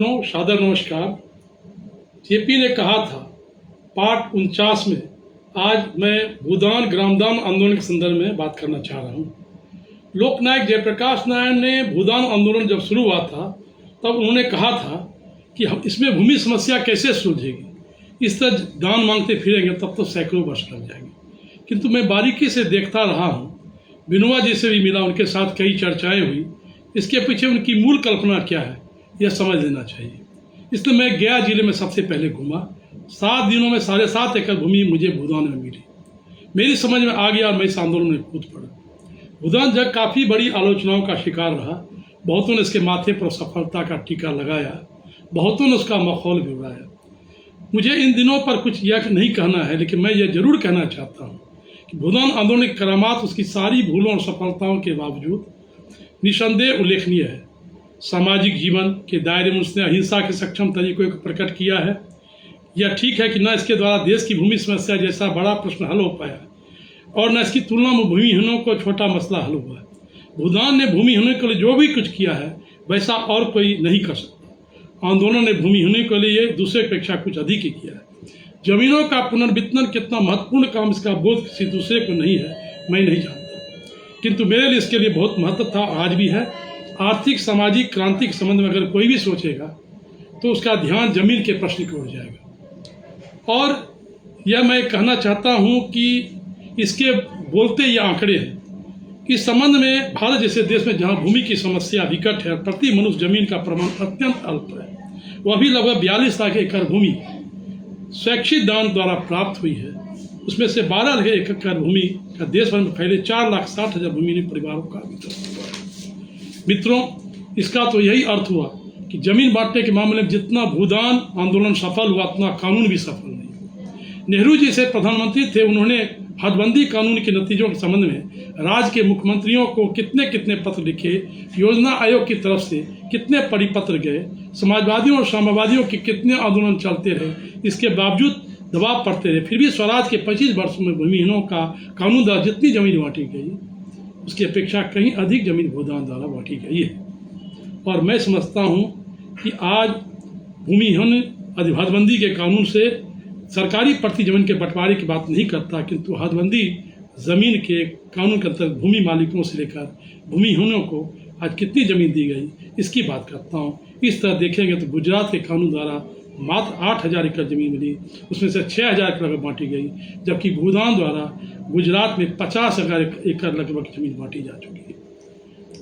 सादर नमस्कार। जेपी ने कहा था पार्ट 49 में आज मैं भूदान ग्रामदान आंदोलन के संदर्भ में बात करना चाह रहा हूँ। लोकनायक जयप्रकाश नारायण ने भूदान आंदोलन जब शुरू हुआ था तब उन्होंने कहा था कि हम इसमें भूमि समस्या कैसे सुलझेगी, इस तरह दान मांगते फिरेंगे तब तो सैकड़ों वर्ष लग जाएंगे। किंतु मैं बारीकी से देखता रहा हूँ, विनोबा जी से भी मिला, उनके साथ कई चर्चाएं हुई। इसके पीछे उनकी मूल कल्पना क्या है यह समझ लेना चाहिए। इसलिए मैं गया जिले में सबसे पहले घूमा। 7 दिनों में 7.5 एकड़ भूमि मुझे भूदान में मिली। मेरी समझ में आ गया और मैं इस आंदोलन में कूद पड़ा। भूदान जग काफ़ी बड़ी आलोचनाओं का शिकार रहा। बहुतों ने इसके माथे पर सफलता का टीका लगाया, बहुतों ने उसका मखौल भी उड़ाया। मुझे इन दिनों पर कुछ यह नहीं कहना है, लेकिन मैं यह जरूर कहना चाहता हूँ कि भूदान आंदोलन की करामात उसकी सारी भूलों और सफलताओं के बावजूद निसंदेह उल्लेखनीय है। सामाजिक जीवन के दायरे में उसने अहिंसा के सक्षम तरीकों को प्रकट किया है। यह ठीक है कि न इसके द्वारा देश की भूमि समस्या जैसा बड़ा प्रश्न हल हो पाया और न इसकी तुलना में भूमिहीनों को छोटा मसला हल हुआ है। भूदान ने भूमिहीनों के लिए जो भी कुछ किया है वैसा और कोई नहीं कर सकता। आंदोलन ने भूमिहीनों के लिए दूसरे अपेक्षा कुछ अधिक ही किया है। जमीनों का पुनर्वितरण कितना महत्वपूर्ण काम, इसका बोध किसी दूसरे को नहीं है, मैं नहीं जानता, किंतु मेरे लिए इसके लिए बहुत महत्व था, आज भी है। आर्थिक सामाजिक क्रांति के संबंध में अगर कोई भी सोचेगा तो उसका ध्यान जमीन के प्रश्न की ओर जाएगा। और यह मैं कहना चाहता हूं कि इसके बोलते ये आंकड़े हैं। इस संबंध में भारत जैसे देश में जहां भूमि की समस्या विकट है, प्रति मनुष्य जमीन का प्रमाण अत्यंत अल्प है, वह भी लगभग 42 लाख एकड़ भूमि स्वैच्छिक दान द्वारा प्राप्त हुई है। उसमें से 12 लाख एकड़ भूमि का देश भर में फैले 4,60,000 भूमि परिवारों का वितरण हुआ है। मित्रों, इसका तो यही अर्थ हुआ कि जमीन बांटने के मामले में जितना भूदान आंदोलन सफल हुआ उतना कानून भी सफल नहीं हुआ। नेहरू जी से प्रधानमंत्री थे, उन्होंने हदबंदी कानून के नतीजों के संबंध में राज्य के मुख्यमंत्रियों को कितने पत्र लिखे, योजना आयोग की तरफ से कितने परिपत्र गए, समाजवादियों और साम्यवादियों के कितने आंदोलन चलते रहे, इसके बावजूद दबाव पड़ते रहे, फिर भी स्वराज के 25 वर्षों में भूमिहीनों का कानून द्वारा जितनी जमीन बांटी गई उसकी अपेक्षा कहीं अधिक जमीन भूदान द्वारा बांटी गई है। और मैं समझता हूं कि आज भूमिहीन हदबंदी के कानून से सरकारी प्रति जमीन के बंटवारे की बात नहीं करता, किंतु हदबंदी जमीन के कानून के अंतर्गत भूमि मालिकों से लेकर भूमिहीनों को आज कितनी जमीन दी गई इसकी बात करता हूँ। इस तरह देखेंगे तो गुजरात के कानून द्वारा मात्र 8,000 एकड़ जमीन मिली, उसमें से 6,000 एकड़ बांटी गई, जबकि भूदान द्वारा गुजरात में 50,000 एकड़ लगभग जमीन बांटी जा चुकी है।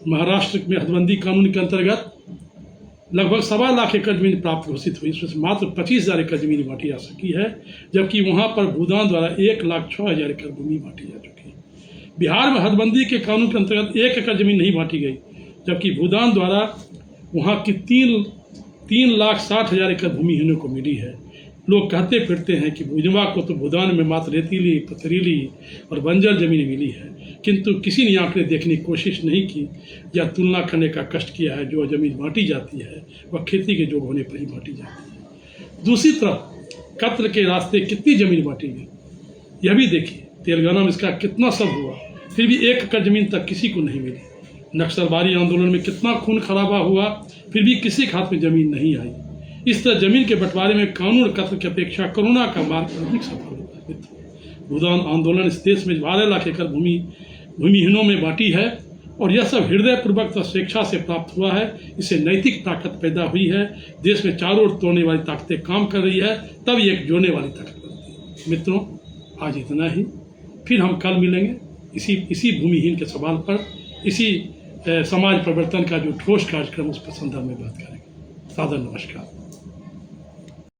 महाराष्ट्र में हदबंदी कानून के अंतर्गत लगभग 1.25 लाख एकड़ जमीन प्राप्त घोषित हुई, उसमें से मात्र 25,000 एकड़ जमीन बांटी जा सकी है, जबकि वहाँ पर भूदान द्वारा 1,06,000 एकड़ भूमि बांटी जा चुकी है। बिहार में हदबंदी के कानून के अंतर्गत 1 एकड़ जमीन नहीं बांटी गई, जबकि भूदान द्वारा वहाँ की 3,60,000 एकड़ भूमिहीनों को मिली है। लोग कहते फिरते हैं कि विनोबा को तो भूदान में मात्र रेतीली, पथरीली और बंजर जमीन मिली है, किंतु किसी ने आंकड़े देखने की कोशिश नहीं की या तुलना करने का कष्ट किया है। जो जमीन बांटी जाती है वह खेती के जोग होने पर ही बांटी जाती है। दूसरी तरफ कत्ल के रास्ते कितनी जमीन बांटी गई यह भी देखिए। तेलंगाना में इसका कितना सब हुआ, फिर भी 1 एकड़ जमीन तक किसी को नहीं मिली। नक्सलवादी आंदोलन में कितना खून खराबा हुआ, फिर भी किसी के हाथ में जमीन नहीं आई। इस तरह जमीन के बंटवारे में कानून कत्ल की अपेक्षा करुणा का मार्ग अधिक सफल हुआ है। भूदान आंदोलन इस देश में 12 लाख एकड़ भूमिहीनों में बांटी है और यह सब हृदयपूर्वक तथा स्वेच्छा से प्राप्त हुआ है। इससे नैतिक ताकत पैदा हुई है। देश में चारों ओर तोड़ने वाली ताकतें काम कर रही है, तब एक जोड़ने वाली ताकत बनती है। मित्रों, आज इतना ही, फिर हम कल मिलेंगे इसी भूमिहीन के सवाल पर, इसी समाज परिवर्तन का जो ठोस कार्यक्रम उस पर संदर्भ में बात करेंगे। सादर नमस्कार।